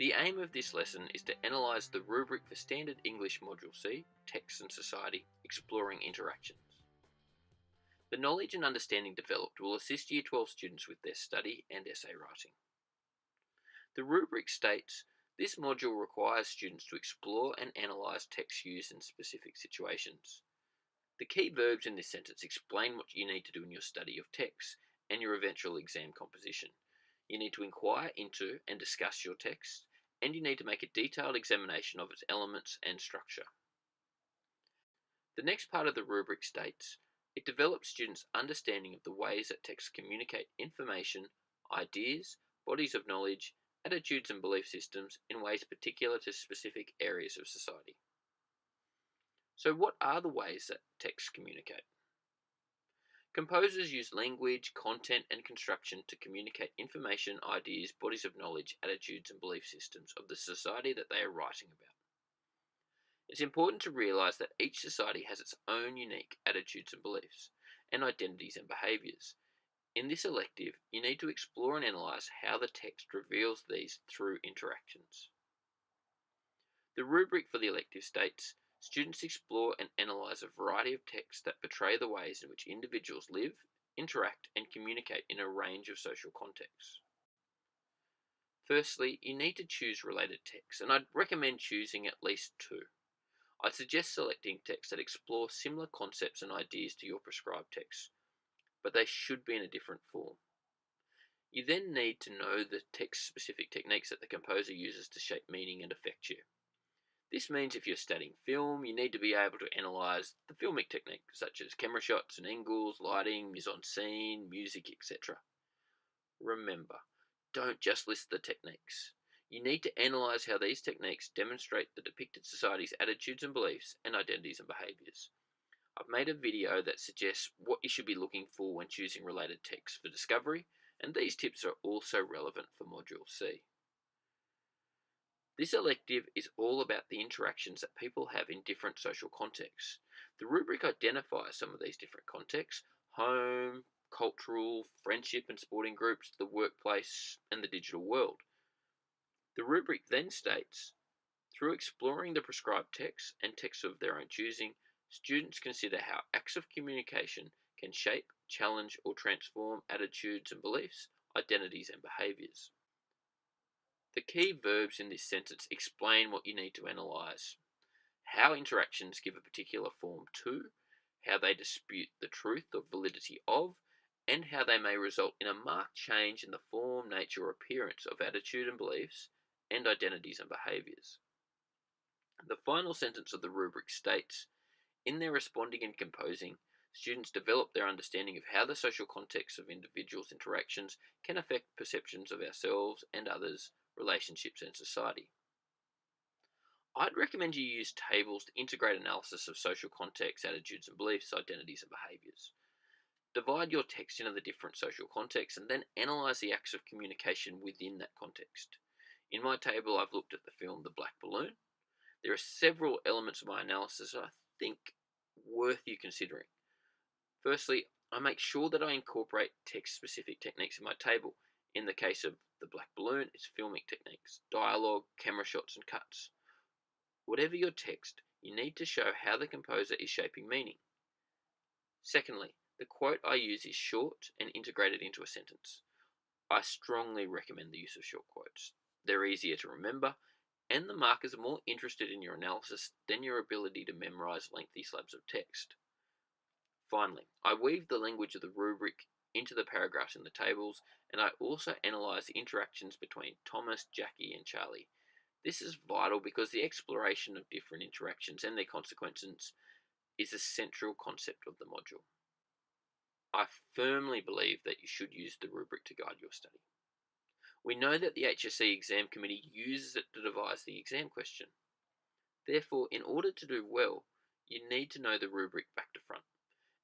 The aim of this lesson is to analyse the rubric for Standard English Module C, Text and Society, Exploring Interactions. The knowledge and understanding developed will assist Year 12 students with their study and essay writing. The rubric states, this module requires students to explore and analyse text used in specific situations. The key verbs in this sentence explain what you need to do in your study of text and your eventual exam composition. You need to inquire into and discuss your text, and you need to make a detailed examination of its elements and structure. The next part of the rubric states, it develops students' understanding of the ways that texts communicate information, ideas, bodies of knowledge, attitudes and belief systems in ways particular to specific areas of society. So what are the ways that texts communicate? Composers use language, content, and construction to communicate information, ideas, bodies of knowledge, attitudes, and belief systems of the society that they are writing about. It's important to realise that each society has its own unique attitudes and beliefs, and identities and behaviours. In this elective, you need to explore and analyse how the text reveals these through interactions. The rubric for the elective states, students explore and analyse a variety of texts that portray the ways in which individuals live, interact, and communicate in a range of social contexts. Firstly, you need to choose related texts, and I'd recommend choosing at least two. I'd suggest selecting texts that explore similar concepts and ideas to your prescribed text, but they should be in a different form. You then need to know the text-specific techniques that the composer uses to shape meaning and affect you. This means if you're studying film, you need to be able to analyse the filmic techniques such as camera shots and angles, lighting, mise-en-scene, music, etc. Remember, don't just list the techniques. You need to analyse how these techniques demonstrate the depicted society's attitudes and beliefs and identities and behaviours. I've made a video that suggests what you should be looking for when choosing related texts for discovery, and these tips are also relevant for Module C. This elective is all about the interactions that people have in different social contexts. The rubric identifies some of these different contexts: home, cultural, friendship and sporting groups, the workplace, and the digital world. The rubric then states, through exploring the prescribed texts and texts of their own choosing, students consider how acts of communication can shape, challenge, or transform attitudes and beliefs, identities and behaviours. The key verbs in this sentence explain what you need to analyse: how interactions give a particular form to, how they dispute the truth or validity of, and how they may result in a marked change in the form, nature, or appearance of attitude and beliefs, and identities and behaviours. The final sentence of the rubric states, in their responding and composing, students develop their understanding of how the social context of individuals' interactions can affect perceptions of ourselves and others, relationships and society. I'd recommend you use tables to integrate analysis of social contexts, attitudes and beliefs, identities and behaviours. Divide your text into the different social contexts and then analyse the acts of communication within that context. In my table, I've looked at the film The Black Balloon. There are several elements of my analysis I think worth you considering. Firstly, I make sure that I incorporate text-specific techniques in my table. In the case of The Black Balloon, it's filmic techniques, dialogue, camera shots and cuts. Whatever your text, you need to show how the composer is shaping meaning. Secondly, the quote I use is short and integrated into a sentence. I strongly recommend the use of short quotes. They're easier to remember, and the markers are more interested in your analysis than your ability to memorise lengthy slabs of text. Finally, I weave the language of the rubric into the paragraphs in the tables, and I also analyse the interactions between Thomas, Jackie and Charlie. This is vital because the exploration of different interactions and their consequences is a central concept of the module. I firmly believe that you should use the rubric to guide your study. We know that the HSC exam committee uses it to devise the exam question. Therefore, in order to do well, you need to know the rubric back to front,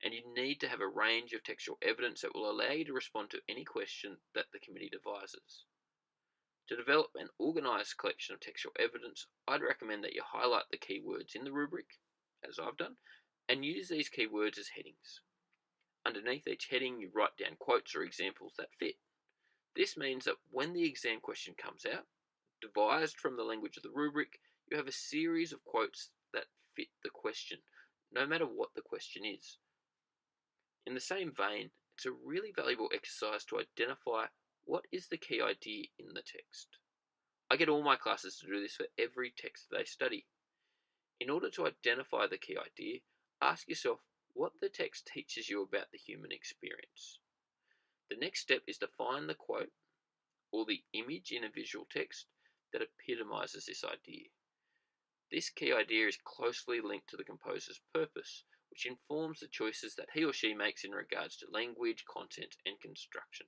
and you need to have a range of textual evidence that will allow you to respond to any question that the committee devises. To develop an organised collection of textual evidence, I'd recommend that you highlight the keywords in the rubric, as I've done, and use these keywords as headings. Underneath each heading, you write down quotes or examples that fit. This means that when the exam question comes out, Devised from the language of the rubric, you have a series of quotes that fit the question, no matter what the question is. In the same vein, it's a really valuable exercise to identify what is the key idea in the text. I get all my classes to do this for every text they study. In order to identify the key idea, ask yourself what the text teaches you about the human experience. The next step is to find the quote or the image in a visual text that epitomizes this idea. This key idea is closely linked to the composer's purpose, which informs the choices that he or she makes in regards to language, content, and construction.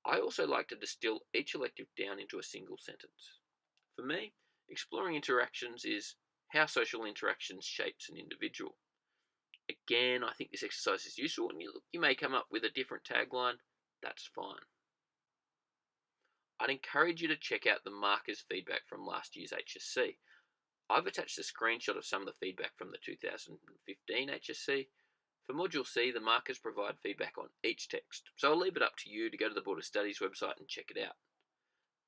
I also like to distill each elective down into a single sentence. For me, exploring interactions is how social interactions shapes an individual. Again, I think this exercise is useful, and you may come up with a different tagline. That's fine. I'd encourage you to check out the markers feedback from last year's HSC. I've attached a screenshot of some of the feedback from the 2015 HSC. For Module C, the markers provide feedback on each text, so I'll leave it up to you to go to the Board of Studies website and check it out.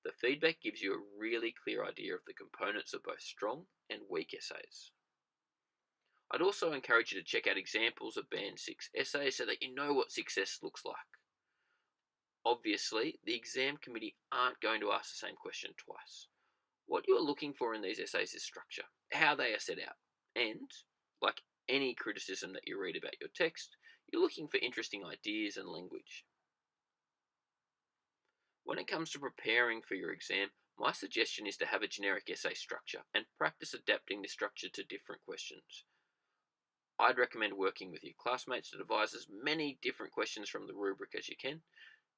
The feedback gives you a really clear idea of the components of both strong and weak essays. I'd also encourage you to check out examples of Band 6 essays so that you know what success looks like. Obviously, the exam committee aren't going to ask the same question twice. What you're looking for in these essays is structure, how they are set out, and, like any criticism that you read about your text, you're looking for interesting ideas and language. When it comes to preparing for your exam, my suggestion is to have a generic essay structure and practice adapting the structure to different questions. I'd recommend working with your classmates to devise as many different questions from the rubric as you can.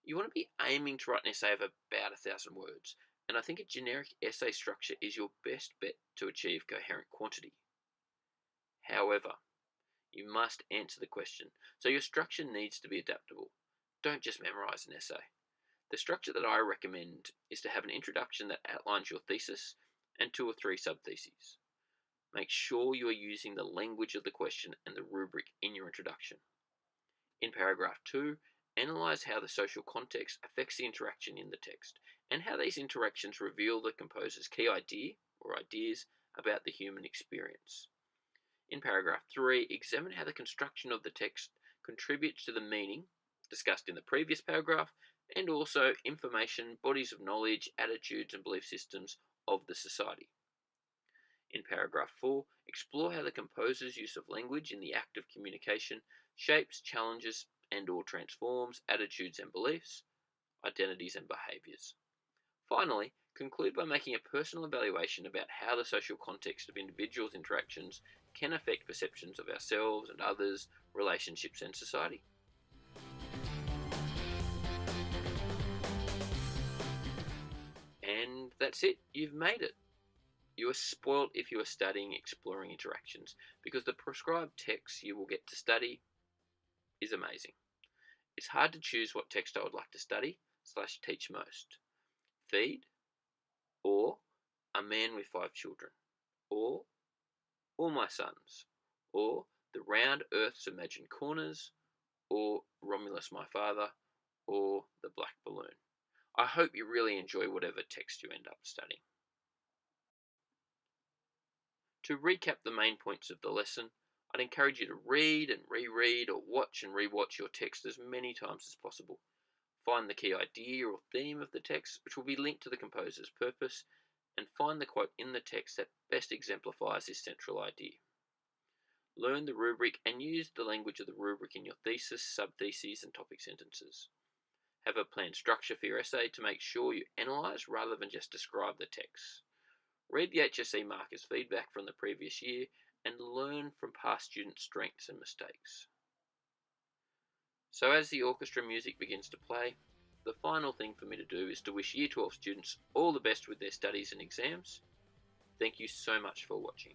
You want to be aiming to write an essay of about 1,000 words, and I think a generic essay structure is your best bet to achieve coherent quantity. However, you must answer the question, so your structure needs to be adaptable. Don't just memorize an essay. The structure that I recommend is to have an introduction that outlines your thesis and 2 or 3 subtheses. Make sure you are using the language of the question and the rubric in your introduction. In paragraph 2, analyse how the social context affects the interaction in the text and how these interactions reveal the composer's key idea or ideas about the human experience. In paragraph 3, examine how the construction of the text contributes to the meaning discussed in the previous paragraph and also information, bodies of knowledge, attitudes and belief systems of the society. In paragraph 4, explore how the composer's use of language in the act of communication shapes, challenges and or transforms attitudes and beliefs, identities and behaviours. Finally, conclude by making a personal evaluation about how the social context of individuals' interactions can affect perceptions of ourselves and others, relationships and society. And that's it, you've made it. You are spoilt if you are studying exploring interactions, because the prescribed text you will get to study is amazing. It's hard to choose what text I would like to study / teach most. Feed, or A Man with 5 Children, or All My Sons, or The Round Earth's Imagined Corners, or Romulus My Father, or The Black Balloon. I hope you really enjoy whatever text you end up studying. To recap the main points of the lesson, I'd encourage you to read and reread or watch and rewatch your text as many times as possible. Find the key idea or theme of the text, which will be linked to the composer's purpose, and find the quote in the text that best exemplifies this central idea. Learn the rubric and use the language of the rubric in your thesis, subtheses and topic sentences. Have a planned structure for your essay to make sure you analyse rather than just describe the text. Read the HSC markers feedback from the previous year and learn from past students' strengths and mistakes. So as the orchestra music begins to play, the final thing for me to do is to wish Year 12 students all the best with their studies and exams. Thank you so much for watching.